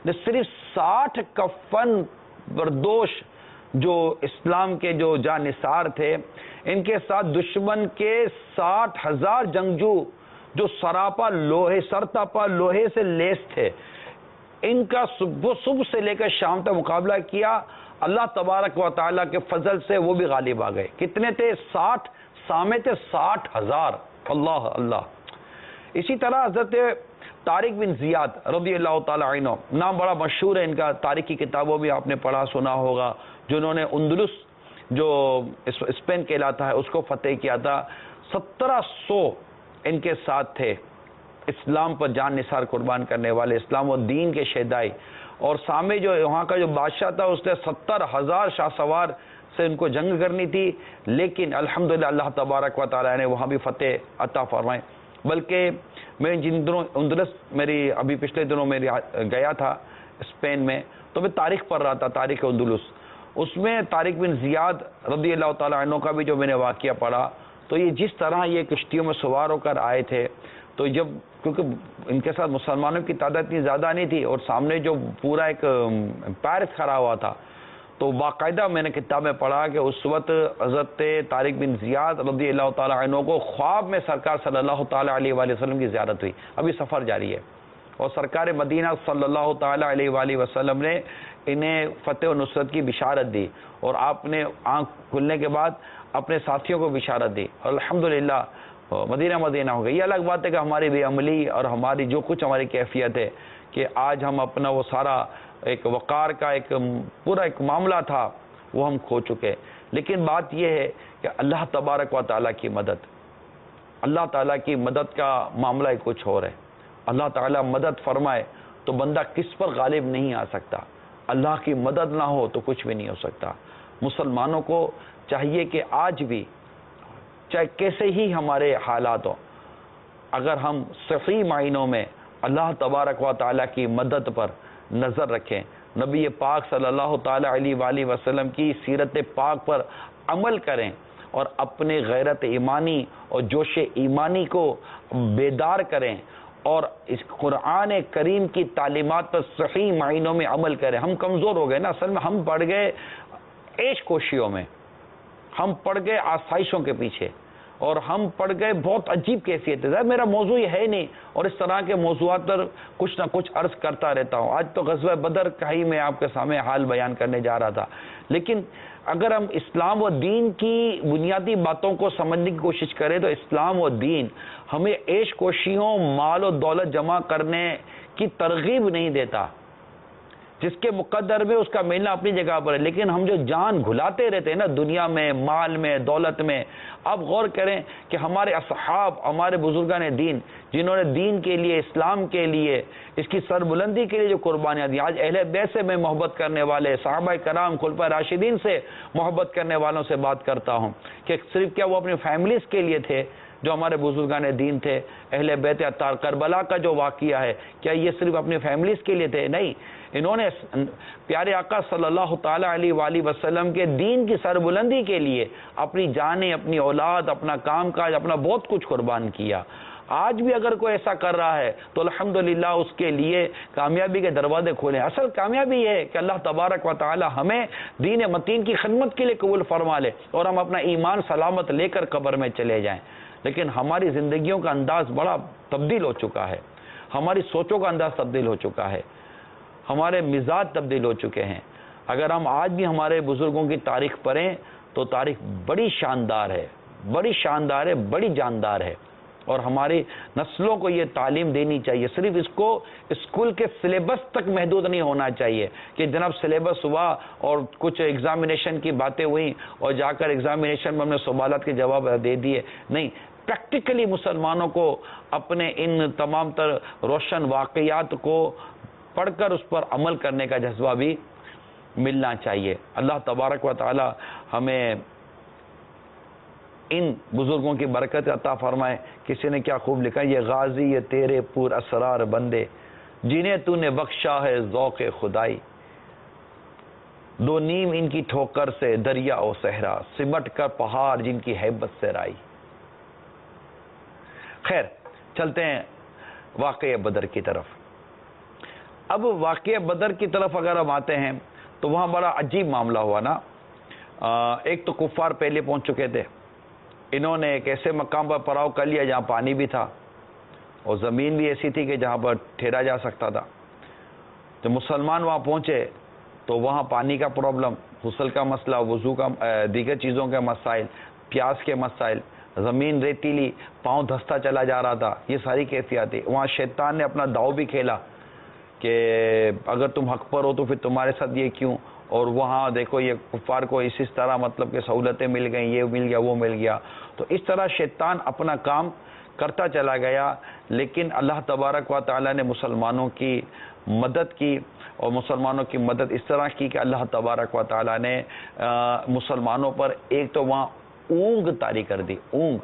نے صرف 60 کفن بردوش جو اسلام کے جو جانثار تھے، ان کے ساتھ دشمن کے 60,000 جنگجو جو سرتاپا لوہے سے لیس تھے، ان کا صبح سے لے کر شام تک مقابلہ کیا. اللہ تبارک و تعالیٰ کے فضل سے وہ بھی غالب آ گئے. کتنے تھے؟ 60. سامنے تھے 60,000. اللہ اللہ. اسی طرح حضرت طارق بن زیاد رضی اللہ تعالی عنہ، نام بڑا مشہور ہے ان کا، تاریخی کتابوں بھی آپ نے پڑھا سنا ہوگا، جنہوں نے اندلس جو اسپین کہلاتا ہے اس کو فتح کیا تھا. 1700 ان کے ساتھ تھے اسلام پر جان نثار قربان کرنے والے، اسلام و دین کے شہدائی. اور سامنے جو وہاں کا جو بادشاہ تھا اس نے 70,000 شاہ سوار سے ان کو جنگ کرنی تھی، لیکن الحمدللہ اللہ تبارک و تعالی نے وہاں بھی فتح عطا فرمائے. بلکہ میں جن دنوں اندلس ابھی پچھلے دنوں میں گیا تھا اسپین میں، تو میں تاریخ پڑھ رہا تھا، تاریخ اندلس. اس میں طارق بن زیاد رضی اللہ تعالی عنہ کا بھی جو میں نے واقعہ پڑھا، تو یہ جس طرح یہ کشتیوں میں سوار ہو کر آئے تھے، تو جب کیونکہ ان کے ساتھ مسلمانوں کی تعداد اتنی زیادہ نہیں تھی اور سامنے جو پورا ایک امپائر کھڑا ہوا تھا، تو باقاعدہ میں نے کتاب میں پڑھا کہ اس وقت حضرت طارق بن زیاد رضی اللہ تعالی عنہ کو خواب میں سرکار صلی اللہ تعالی علیہ وآلہ وسلم کی زیارت ہوئی. ابھی سفر جاری ہے، اور سرکار مدینہ صلی اللہ تعالی علیہ وآلہ وسلم نے انہیں فتح و نصرت کی بشارت دی، اور آپ نے آنکھ کھلنے کے بعد اپنے ساتھیوں کو بشارت دی، اور الحمدللہ مدینہ ہو گئی. یہ الگ بات ہے کہ ہماری بے عملی اور ہماری جو کچھ ہماری کیفیت ہے کہ آج ہم اپنا وہ سارا ایک وقار کا ایک پورا ایک معاملہ تھا وہ ہم کھو چکے. لیکن بات یہ ہے کہ اللہ تبارک و تعالیٰ کی مدد، اللہ تعالیٰ کی مدد کا معاملہ ہی کچھ اور ہے. اللہ تعالیٰ مدد فرمائے تو بندہ کس پر غالب نہیں آ سکتا. اللہ کی مدد نہ ہو تو کچھ بھی نہیں ہو سکتا. مسلمانوں کو چاہیے کہ آج بھی چاہے کیسے ہی ہمارے حالات ہوں، اگر ہم صحیح معنوں میں اللہ تبارک و تعالیٰ کی مدد پر نظر رکھیں، نبی پاک صلی اللہ تعالی علیہ وآلہ وسلم کی سیرت پاک پر عمل کریں، اور اپنے غیرت ایمانی اور جوش ایمانی کو بیدار کریں، اور اس قرآن کریم کی تعلیمات پر صحیح معنوں میں عمل کریں. ہم کمزور ہو گئے نا، اصل میں ہم پڑ گئے عیش کوشیوں میں، ہم پڑ گئے آسائشوں کے پیچھے، اور ہم پڑ گئے بہت عجیب کیفیت ہے. میرا موضوع یہ ہے نہیں، اور اس طرح کے موضوعات پر کچھ نہ کچھ عرض کرتا رہتا ہوں. آج تو غزوہ بدر کا ہی میں آپ کے سامنے حال بیان کرنے جا رہا تھا. لیکن اگر ہم اسلام و دین کی بنیادی باتوں کو سمجھنے کی کوشش کریں تو اسلام و دین ہمیں عیش کوشیوں، مال و دولت جمع کرنے کی ترغیب نہیں دیتا. جس کے مقدر میں اس کا ملنا اپنی جگہ پر ہے، لیکن ہم جو جان گھلاتے رہتے ہیں نا دنیا میں، مال میں، دولت میں. اب غور کریں کہ ہمارے اصحاب، ہمارے بزرگان دین جنہوں نے دین کے لیے، اسلام کے لیے، اس کی سربلندی کے لیے جو قربانیاں دی. آج اہل بیت سے میں محبت کرنے والے صحابہ کرام، خلفائے راشدین سے محبت کرنے والوں سے بات کرتا ہوں کہ صرف کیا وہ اپنی فیملیز کے لیے تھے جو ہمارے بزرگان دین تھے؟ اہل بیت اطہار، کربلا کا جو واقعہ ہے، کیا یہ صرف اپنی فیملیز کے لیے تھے؟ نہیں، انہوں نے پیارے آقا صلی اللہ تعالی علیہ وآلہ وسلم کے دین کی سربلندی کے لیے اپنی جانیں، اپنی اولاد، اپنا کام کاج، اپنا بہت کچھ قربان کیا. آج بھی اگر کوئی ایسا کر رہا ہے تو الحمدللہ اس کے لیے کامیابی کے دروازے کھولے. اصل کامیابی یہ ہے کہ اللہ تبارک و تعالی ہمیں دین متین کی خدمت کے لیے قبول فرما لے اور ہم اپنا ایمان سلامت لے کر قبر میں چلے جائیں. لیکن ہماری زندگیوں کا انداز بڑا تبدیل ہو چکا ہے, ہماری سوچوں کا انداز تبدیل ہو چکا ہے, ہمارے مزاج تبدیل ہو چکے ہیں. اگر ہم آج بھی ہمارے بزرگوں کی تاریخ پڑھیں تو تاریخ بڑی شاندار ہے, بڑی شاندار ہے, بڑی جاندار ہے. اور ہماری نسلوں کو یہ تعلیم دینی چاہیے. صرف اس کو اسکول کے سلیبس تک محدود نہیں ہونا چاہیے کہ جناب سلیبس ہوا اور کچھ ایگزامینیشن کی باتیں ہوئیں اور جا کر ایگزامینیشن میں ہم نے سوالات کے جواب دے دیے. نہیں, پریکٹیکلی مسلمانوں کو اپنے ان تمام تر روشن واقعات کو پڑھ کر اس پر عمل کرنے کا جذبہ بھی ملنا چاہیے. اللہ تبارک و تعالی ہمیں ان بزرگوں کی برکت عطا فرمائے. کسی نے کیا خوب لکھا, یہ غازی یہ تیرے پور اسرار بندے جنہیں تو نے بخشا ہے ذوق خدائی, دو نیم ان کی ٹھوکر سے دریا و صحرا سمٹ کر پہاڑ جن کی ہیبت سے رائی. خیر, چلتے ہیں واقعہ بدر کی طرف. اب واقعہ بدر کی طرف اگر ہم آتے ہیں تو وہاں بڑا عجیب معاملہ ہوا نا. ایک تو کفار پہلے پہنچ چکے تھے, انہوں نے ایک ایسے مقام پر پڑاؤ کر لیا جہاں پانی بھی تھا اور زمین بھی ایسی تھی کہ جہاں پر ٹھہرا جا سکتا تھا. تو مسلمان وہاں پہنچے تو وہاں پانی کا پرابلم, غسل کا مسئلہ, وضو کا, دیگر چیزوں کے مسائل, پیاس کے مسائل, زمین ریتیلی, پاؤں دھستا چلا جا رہا تھا, یہ ساری کیفیات تھی. وہاں شیطان نے اپنا داؤ بھی کھیلا کہ اگر تم حق پر ہو تو پھر تمہارے ساتھ یہ کیوں, اور وہاں دیکھو یہ کفار کو اس طرح مطلب کہ سہولتیں مل گئیں, یہ مل گیا وہ مل گیا. تو اس طرح شیطان اپنا کام کرتا چلا گیا. لیکن اللہ تبارک و تعالی نے مسلمانوں کی مدد کی, اور مسلمانوں کی مدد اس طرح کی کہ اللہ تبارک و تعالی نے مسلمانوں پر ایک تو وہاں اونگ طاری کر دی. اونگ,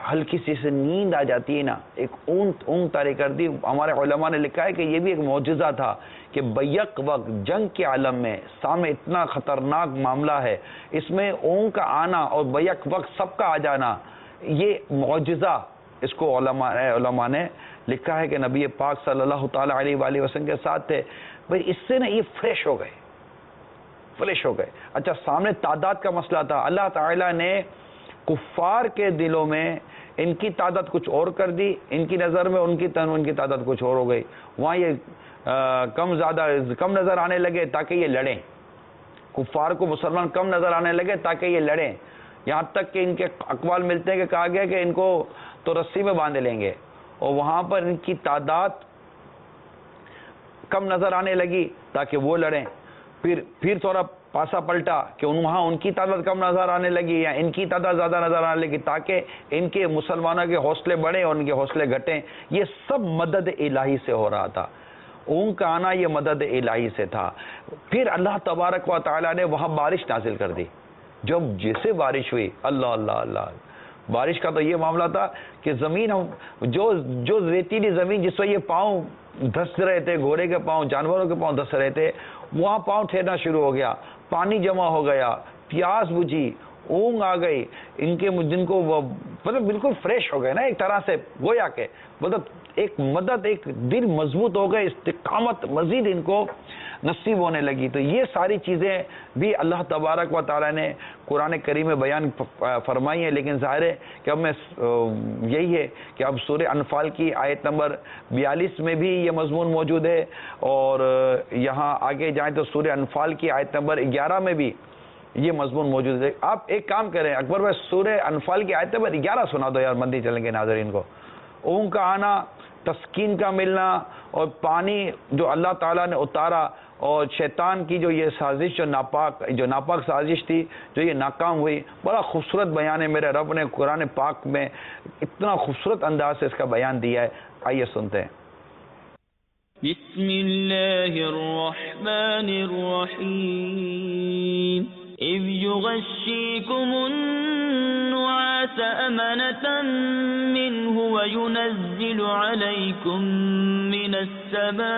ہلکی سی سے نیند آ جاتی ہے نا, ایک اونگ طاری کر دی. ہمارے علماء نے لکھا ہے کہ یہ بھی ایک معجزہ تھا کہ بیک وقت جنگ کے عالم میں سامنے اتنا خطرناک معاملہ ہے, اس میں اونگ کا آنا اور بیک وقت سب کا آ جانا, یہ معجزہ اس کو علماء نے لکھا ہے کہ نبی پاک صلی اللہ تعالی علیہ وآلہ وسلم کے ساتھ تھے. بھئی اس سے نا یہ فریش ہو گئے. اچھا, سامنے تعداد کا مسئلہ تھا. اللہ تعالیٰ نے کفار کے دلوں میں ان کی تعداد کچھ اور کر دی, ان کی نظر میں ان کی تعداد کچھ اور ہو گئی. وہاں یہ کم نظر آنے لگے تاکہ یہ لڑیں. کفار کو مسلمان کم نظر آنے لگے تاکہ یہ لڑیں. یہاں تک کہ ان کے اقوال ملتے ہیں کہ کہا گیا کہ ان کو تو رسی میں باندھ لیں گے, اور وہاں پر ان کی تعداد کم نظر آنے لگی تاکہ وہ لڑیں. پھر تھوڑا پاسا پلٹا کہ وہاں ان کی تعداد کم نظر آنے لگی یا ان کی تعداد زیادہ نظر آنے لگی تاکہ ان کے مسلمانوں کے حوصلے بڑھیں اور ان کے حوصلے گھٹیں. یہ سب مدد الہی سے ہو رہا تھا. اونگ کا آنا یہ مدد الہی سے تھا. پھر اللہ تبارک و تعالیٰ نے وہاں بارش نازل کر دی. جب جیسے بارش ہوئی, اللہ اللہ اللہ, بارش کا تو یہ معاملہ تھا کہ زمین جو ریتیلی زمین جس پر یہ پاؤں دھس رہے تھے, گھوڑے کے پاؤں, جانوروں کے پاؤں دھس رہے تھے, وہاں پاؤں ٹھہرنا شروع ہو گیا, پانی جمع ہو گیا, پیاس بجھی, اونگ آ گئی ان کے, جن کو مطلب بالکل فریش ہو گئے نا ایک طرح سے, گویا کہ مطلب ایک مدد, ایک دل مضبوط ہو گئے, استقامت مزید ان کو نصیب ہونے لگی. تو یہ ساری چیزیں بھی اللہ تبارک و تعالی نے قرآن کریم میں بیان فرمائی ہیں. لیکن ظاہر ہے کہ اب میں یہی ہے کہ اب سورہ انفال کی آیت نمبر 42 میں بھی یہ مضمون موجود ہے, اور یہاں آگے جائیں تو سورہ انفال کی آیت نمبر 11 میں بھی یہ مضمون موجود ہے. آپ ایک کام کریں اکبر بھائی, سورہ انفال کی آیت نمبر 11 سنا دو یار, مندی چلیں گے ناظرین کو. اونگ کا آنا, تسکین کا ملنا, اور پانی جو اللہ تعالیٰ نے اتارا, اور شیطان کی جو یہ سازش جو ناپاک سازش تھی جو یہ ناکام ہوئی. بڑا خوبصورت بیان ہے, میرے رب نے قرآن پاک میں اتنا خوبصورت انداز سے اس کا بیان دیا ہے. آئیے سنتے ہیں. بسم اللہ الرحمن الرحیم. اذ یغشیکم النعاس امنة منه وينزل عليكم من السماء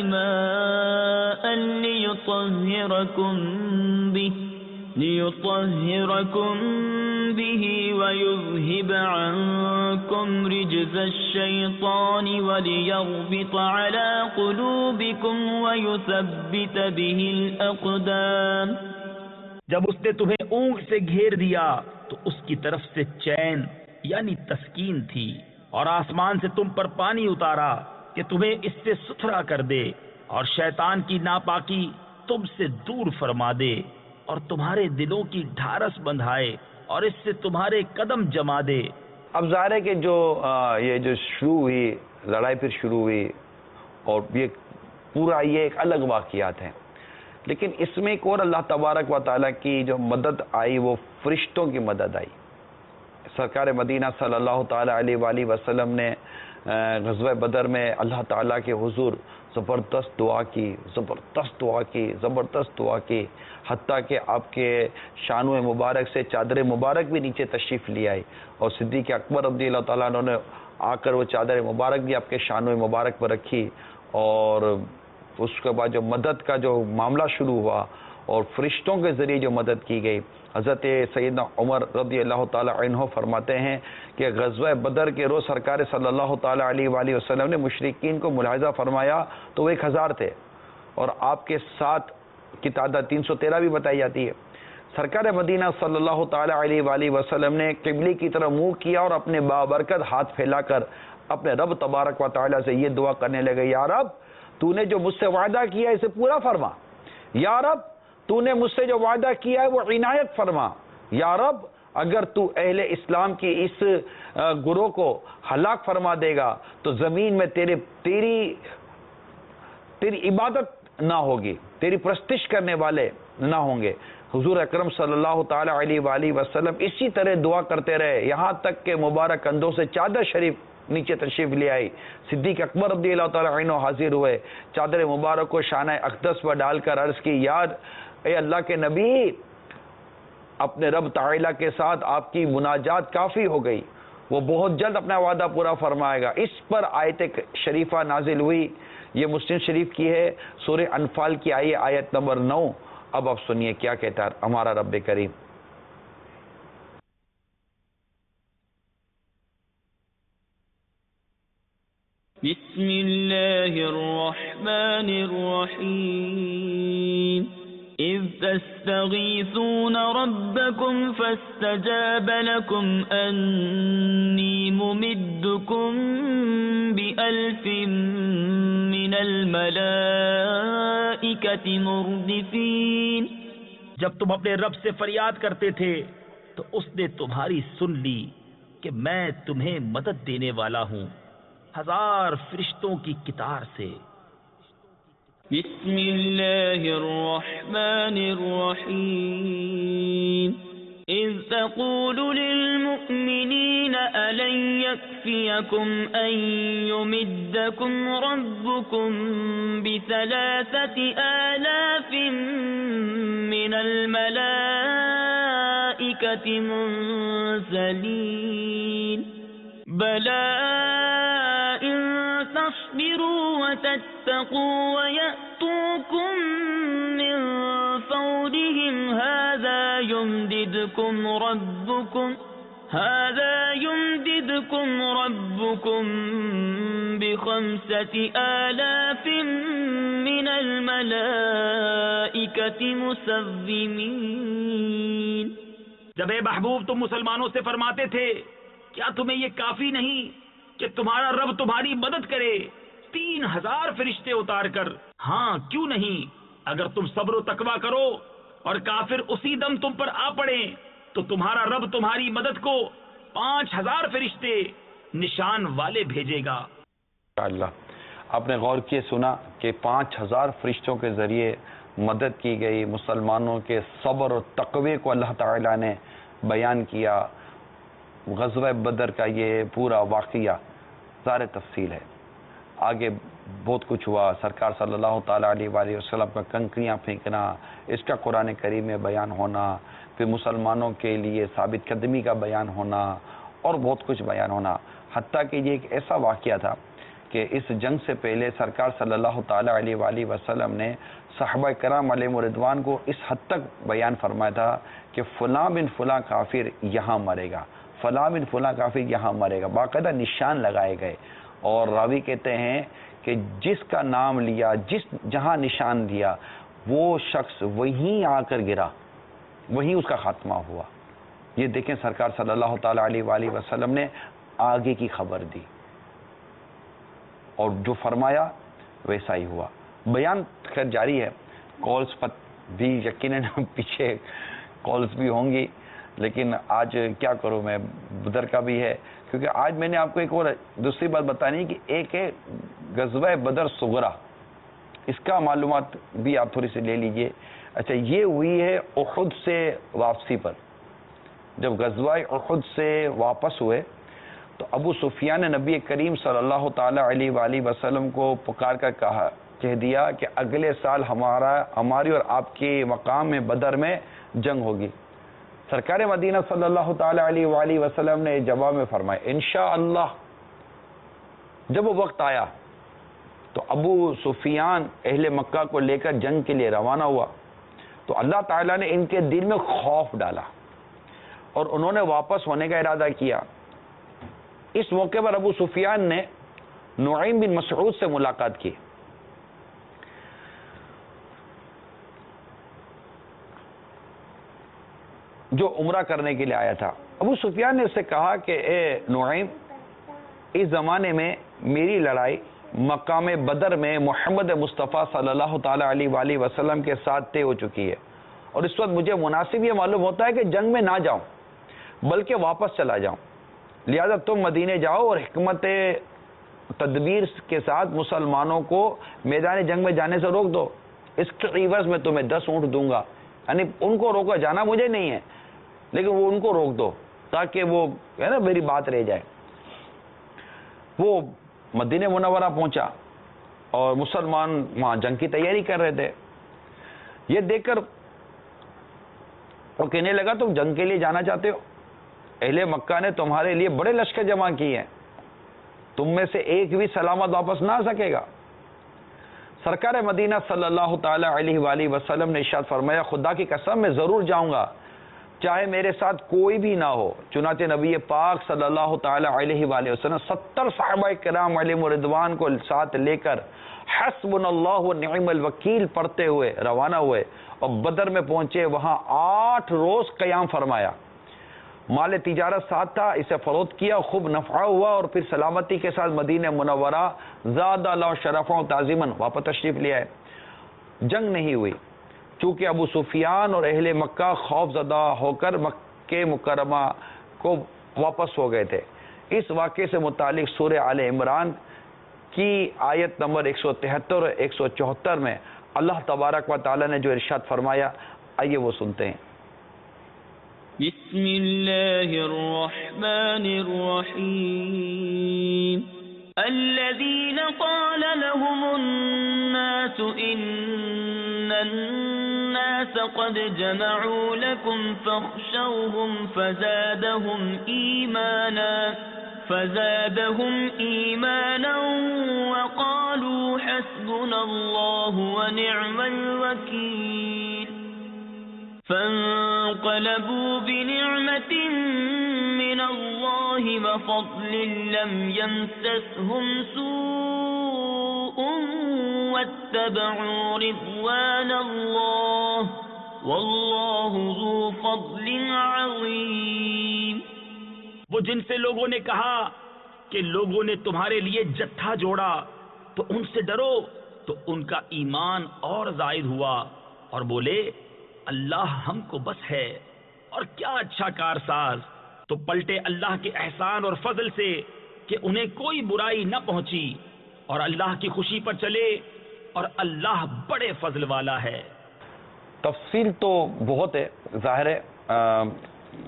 ماء ليطهركم به ليطهركم به ويذهب عنكم رجز الشيطان وليربط على قلوبكم ويثبت به الأقدام. جب اس نے تمہیں اونگ سے گھیر دیا تو اس کی طرف سے چین یعنی تسکین تھی، اور آسمان سے تم پر پانی اتارا کہ تمہیں اس سے ستھرا کر دے، اور شیطان کی ناپاکی تم سے دور فرما دے، اور تمہارے دلوں کی ڈھارس بندھائے، اور اس سے تمہارے قدم جما دے. اب ظاہر ہے کہ یہ جو شروع ہوئی لڑائی پھر شروع ہوئی، اور یہ پورا یہ ایک الگ واقعات ہیں، لیکن اس میں ایک اور اللہ تبارک و تعالیٰ کی جو مدد آئی وہ فرشتوں کی مدد آئی. سرکار مدینہ صلی اللہ تعالیٰ علیہ وآلہ وسلم نے غزوہ بدر میں اللہ تعالیٰ کے حضور زبردست دعا کی، حتیٰ کہ آپ کے شانو مبارک سے چادر مبارک بھی نیچے تشریف لے آئی، اور صدیق اکبر رضی اللہ تعالیٰ عنہ نے آ کر وہ چادر مبارک بھی آپ کے شانو مبارک پر رکھی، اور اس کے بعد جو مدد کا جو معاملہ شروع ہوا اور فرشتوں کے ذریعے جو مدد کی گئی. حضرت سیدنا عمر رضی اللہ تعالی عنہ فرماتے ہیں کہ غزوہ بدر کے روز سرکار صلی اللہ تعالی علیہ وآلہ وسلم نے مشرکین کو ملاحظہ فرمایا تو وہ 1000 تھے، اور آپ کے ساتھ کی تعداد 313 بھی بتائی جاتی ہے. سرکار مدینہ صلی اللہ تعالی علیہ وآلہ وسلم نے قبلے کی طرف منہ کیا اور اپنے بابرکت ہاتھ پھیلا کر اپنے رب تبارک و تعالی سے یہ دعا کرنے لگے، یا رب تو نے جو مجھ سے وعدہ کیا ہے اسے پورا فرما، یا رب تو نے مجھ سے جو وعدہ کیا ہے وہ عنایت فرما، یا رب اگر تو اہل اسلام کی اس گروہ کو ہلاک فرما دے گا تو زمین میں تیری عبادت نہ ہوگی، تیری پرستش کرنے والے نہ ہوں گے. حضور اکرم صلی اللہ تعالی علیہ وآلہ وسلم اسی طرح دعا کرتے رہے یہاں تک کہ مبارک کندھوں سے چادر شریف نیچے تشریف لے آئی. صدیق اکبر رضی اللہ تعالی عنہ حاضر ہوئے، چادر مبارک کو شانہ اقدس پر ڈال کر عرض کی، یاد اے اللہ کے نبی، اپنے رب تعالیٰ کے ساتھ آپ کی مناجات کافی ہو گئی، وہ بہت جلد اپنا وعدہ پورا فرمائے گا. اس پر آیت شریفہ نازل ہوئی، یہ مسلم شریف کی ہے، سورہ انفال کی آیت نمبر 9. اب آپ سنیے کیا کہتا ہے ہمارا رب کریم. بسم اللہ الرحمن الرحیم. اذ تستغیثون ربکم فاستجاب لکم انی ممدکم بألف من الملائکۃ مردفین. جب تم اپنے رب سے فریاد کرتے تھے تو اس نے تمہاری سن لی کہ میں تمہیں مدد دینے والا ہوں 1000 فرشتوں کی قطار سے. بسم اللہ الرحمن الرحیم. اذ تقول للمؤمنین ألن يكفيكم أن يمدكم ربكم ب3000 من الملائكة منزلين. بلى إن تصبروا وتتقوا ويأتوكم من فورهم هذا يمددكم ربكم ب5000 من الملائكة مسومين. جب اے محبوب تم مسلمانوں سے فرماتے تھے کیا تمہیں یہ کافی نہیں کہ تمہارا رب تمہاری مدد کرے 3000 فرشتے اتار کر؟ ہاں کیوں نہیں، اگر تم صبر و تقویٰ کرو اور کافر اسی دم تم پر آ پڑیں تو تمہارا رب تمہاری مدد کو 5000 فرشتے نشان والے بھیجے گا. اللہ آپ نے غور کیے سنا کہ 5000 فرشتوں کے ذریعے مدد کی گئی. مسلمانوں کے صبر اور تقوی کو اللہ تعالیٰ نے بیان کیا. غزوہ بدر کا یہ پورا واقعہ ظاہر تفصیل ہے، آگے بہت کچھ ہوا. سرکار صلی اللہ تعالیٰ علیہ وآلہ وسلم کا کنکریاں پھینکنا، اس کا قرآن کریم میں بیان ہونا، پھر مسلمانوں کے لیے ثابت قدمی کا بیان ہونا اور بہت کچھ بیان ہونا. حتیٰ کہ یہ ایک ایسا واقعہ تھا کہ اس جنگ سے پہلے سرکار صلی اللہ تعالیٰ علیہ وآلہ وسلم نے صحابہ کرام علیہم رضوان کو اس حد تک بیان فرمایا تھا کہ فلاں بن فلاں کافر یہاں مرے گا، فلاں بن فلاں کافر یہاں مرے گا، باقاعدہ نشان لگائے گئے. اور راوی کہتے ہیں کہ جس کا نام لیا، جہاں نشان دیا، وہ شخص وہیں آ کر گرا، وہیں اس کا خاتمہ ہوا. یہ دیکھیں سرکار صلی اللہ تعالیٰ علیہ وآلہ وسلم نے آگے کی خبر دی اور جو فرمایا ویسا ہی ہوا. بیان خیر جاری ہے، کالز پر بھی یقیناً پیچھے کالز بھی ہوں گی، لیکن آج کیا کروں میں، بدر کا بھی ہے، کیونکہ آج میں نے آپ کو ایک اور دوسری بات بتانی کہ ایک ہے غزوہ بدر صغرا، اس کا معلومات بھی آپ تھوڑی سی لے لیجئے. اچھا، یہ ہوئی ہے احد سے واپسی پر. جب غزوہ احد سے واپس ہوئے تو ابو سفیان نے نبی کریم صلی اللہ تعالیٰ علیہ وآلہ وسلم کو پکار کر کہہ دیا کہ اگلے سال ہماری اور آپ کے مقام میں بدر میں جنگ ہوگی. سرکار مدینہ صلی اللہ تعالیٰ علیہ وآلہ وسلم نے جواب میں فرمایا انشاءاللہ. جب وہ وقت آیا تو ابو سفیان اہل مکہ کو لے کر جنگ کے لیے روانہ ہوا تو اللہ تعالیٰ نے ان کے دل میں خوف ڈالا اور انہوں نے واپس ہونے کا ارادہ کیا. اس موقع پر ابو سفیان نے نعیم بن مسعود سے ملاقات کی. جو عمرہ کرنے کے لیے آیا تھا. ابو سفیان نے اس سے کہا کہ اے نعیم، اس زمانے میں میری لڑائی مقام بدر میں محمد مصطفیٰ صلی اللہ تعالیٰ علیہ وآلہ وسلم کے ساتھ طے ہو چکی ہے، اور اس وقت مجھے مناسب یہ معلوم ہوتا ہے کہ جنگ میں نہ جاؤں بلکہ واپس چلا جاؤں. لہذا تم مدینے جاؤ اور حکمت تدبیر کے ساتھ مسلمانوں کو میدان جنگ میں جانے سے روک دو. اس کے عوض میں تمہیں 10 اونٹ دوں گا. یعنی ان کو روکا جانا مجھے نہیں ہے، لیکن وہ ان کو روک دو تاکہ وہ ہے نا میری بات رہ جائے. وہ مدینہ منورہ پہنچا اور مسلمان وہاں جنگ کی تیاری کر رہے تھے. یہ دیکھ کر وہ کہنے لگا تم جنگ کے لیے جانا چاہتے ہو؟ اہل مکہ نے تمہارے لیے بڑے لشکر جمع کیے ہیں، تم میں سے ایک بھی سلامت واپس نہ آ سکے گا. سرکار مدینہ صلی اللہ تعالی علیہ وآلہ وسلم نے ارشاد فرمایا خدا کی قسم میں ضرور جاؤں گا چاہے میرے ساتھ کوئی بھی نہ ہو. چنانچہ نبی پاک صلی اللہ تعالی علیہ وآلہ وسلم 70 صحابہ کرام علیہم رضوان کو ساتھ لے کر حسبنا اللہ و نعم الوکیل پڑھتے ہوئے روانہ ہوئے اور بدر میں پہنچے. وہاں 8 روز قیام فرمایا. مال تجارت ساتھ تھا، اسے فروخت کیا، خوب نفع ہوا اور پھر سلامتی کے ساتھ مدینہ منورہ زاد اللہ شرفا و تعظیماً واپس تشریف لے آئے. جنگ نہیں ہوئی چونکہ ابو سفیان اور اہل مکہ خوف زدہ ہو کر مکہ مکرمہ کو واپس ہو گئے تھے. اس واقعے سے متعلق سورہ آل عمران کی آیت نمبر 173 اور 174 میں اللہ تبارک و تعالی نے جو ارشاد فرمایا، آئیے وہ سنتے ہیں. بسم اللہ الرحمن الرحیم. الذين قال لهم الناس إن الناس قد جمعوا لكم فاخشوهم فزادهم إيمانا وقالوا حسبنا الله ونعم الوكيل. فانقلبوا بنعمة من الله وفضل لم يمسسهم سوء واتبعوا رضوان الله والله ذو فضل عظيم. وہ جن سے لوگوں نے کہا کہ لوگوں نے تمہارے لیے جتھا جوڑا تو ان سے ڈرو، تو ان کا ایمان اور زائد ہوا اور بولے اللہ ہم کو بس ہے اور کیا اچھا کارساز. تو پلٹے اللہ کے احسان اور فضل سے کہ انہیں کوئی برائی نہ پہنچی اور اللہ کی خوشی پر چلے اور اللہ بڑے فضل والا ہے. تفصیل تو بہت ہے، ظاہر ہے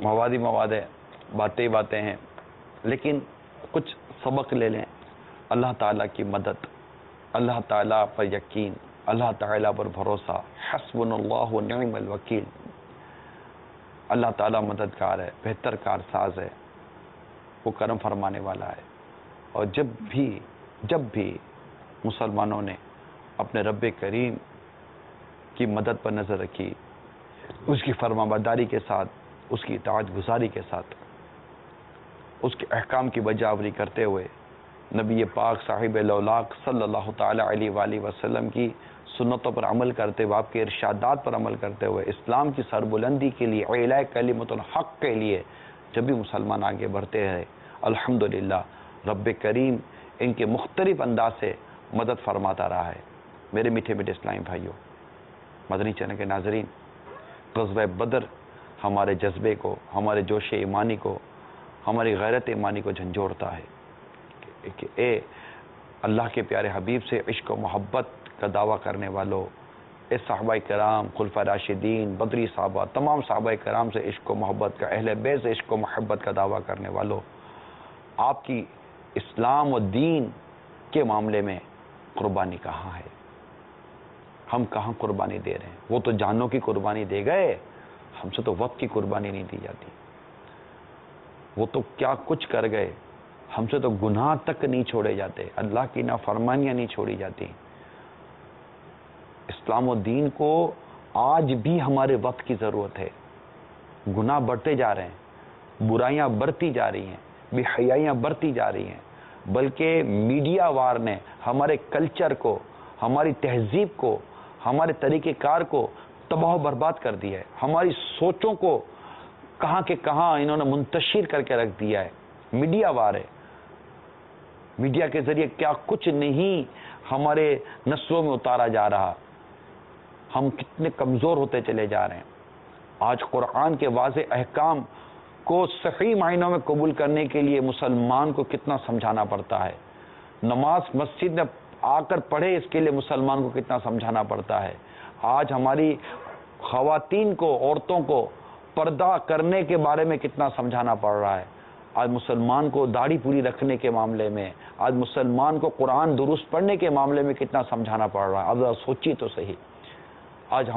مواد ہے، باتیں ہیں، لیکن کچھ سبق لے لیں. اللہ تعالیٰ کی مدد، اللہ تعالیٰ پر یقین، اللہ تعالیٰ پر بھروسہ. حسبنا اللہ و نعم الوکیل. اللہ تعالیٰ مددگار ہے، بہتر کارساز ہے، وہ کرم فرمانے والا ہے. اور جب بھی جب بھی مسلمانوں نے اپنے رب کریم کی مدد پر نظر رکھی، اس کی فرما برداری کے ساتھ، اس کی اطاعت گزاری کے ساتھ، اس کے احکام کی بجاوری کرتے ہوئے، نبی پاک صاحب لولاق صلی اللہ تعالی علیہ وآلہ وسلم کی سنتوں پر عمل کرتے ہوئے، آپ کے ارشادات پر عمل کرتے ہوئے، اسلام کی سربلندی کے لیے، اعلاء کلمۃ الحق کے لیے جب بھی مسلمان آگے بڑھتے ہیں، الحمدللہ رب کریم ان کے مختلف انداز سے مدد فرماتا رہا ہے۔ میرے میٹھے میٹھے اسلامی بھائیوں، مدنی چینل کے ناظرین، غزوہ بدر ہمارے جذبے کو، ہمارے جوش ایمانی کو، ہماری غیرت ایمانی کو جھنجھوڑتا ہے کہ اے اللہ کے پیارے حبیب سے عشق و محبت کا دعویٰ کرنے والوں، اے صحابہ کرام، خلفاء راشدین، بدری صحابہ، تمام صحابہ کرام سے عشق و محبت کا، اہل بیت سے عشق و محبت کا دعویٰ کرنے والوں، آپ کی اسلام و دین کے معاملے میں قربانی کہاں ہے؟ ہم کہاں قربانی دے رہے ہیں؟ وہ تو جانوں کی قربانی دے گئے، ہم سے تو وقت کی قربانی نہیں دی جاتی۔ وہ تو کیا کچھ کر گئے، ہم سے تو گناہ تک نہیں چھوڑے جاتے، اللہ کی نافرمانیاں نہیں چھوڑی جاتی۔ اسلام و دین کو آج بھی ہمارے وقت کی ضرورت ہے۔ گناہ بڑھتے جا رہے ہیں، برائیاں بڑھتی جا رہی ہیں، بے حیائیاں بڑھتی جا رہی ہیں، بلکہ میڈیا وار نے ہمارے کلچر کو، ہماری تہذیب کو، ہمارے طریقہ کار کو تباہ و برباد کر دیا ہے۔ ہماری سوچوں کو کہاں کے کہاں انہوں نے منتشر کر کے رکھ دیا ہے۔ میڈیا وار ہے، میڈیا کے ذریعے کیا کچھ نہیں ہمارے نسلوں میں اتارا جا رہا۔ ہم کتنے کمزور ہوتے چلے جا رہے ہیں۔ آج قرآن کے واضح احکام کو صحیح معنوں میں قبول کرنے کے لیے مسلمان کو کتنا سمجھانا پڑتا ہے۔ نماز مسجد میں آ کر پڑھے، اس کے لیے مسلمان کو کتنا سمجھانا پڑتا ہے۔ آج ہماری خواتین کو، عورتوں کو پردہ کرنے کے بارے میں کتنا سمجھانا پڑ رہا ہے۔ آج مسلمان کو داڑھی پوری رکھنے کے معاملے میں، آج مسلمان کو قرآن درست پڑھنے کے معاملے میں کتنا سمجھانا پڑ رہا ہے۔ اب ذرا سوچیے تو صحیح، آج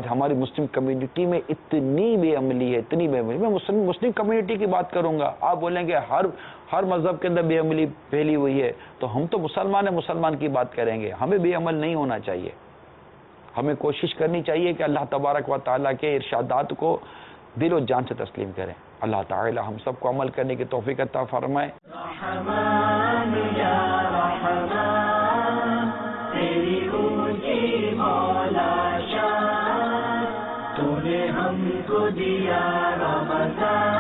ہماری مسلم کمیونٹی میں اتنی بے عملی ہے، اتنی بے عملی۔ میں مسلم کمیونٹی کی بات کروں گا، آپ بولیں گے ہر مذہب کے اندر بے عملی پھیلی ہوئی ہے، تو ہم تو مسلمان کی بات کریں گے۔ ہمیں بے عمل نہیں ہونا چاہیے، ہمیں کوشش کرنی چاہیے کہ اللہ تبارک و تعالیٰ کے ارشادات کو دل و جان سے تسلیم کریں۔ اللہ تعالی ہم سب کو عمل کرنے کی توفیق عطا فرمائے۔ رحمان یا رحمان، تیری اونچی مولا شان، تو نے ہم کو دیا رمضان،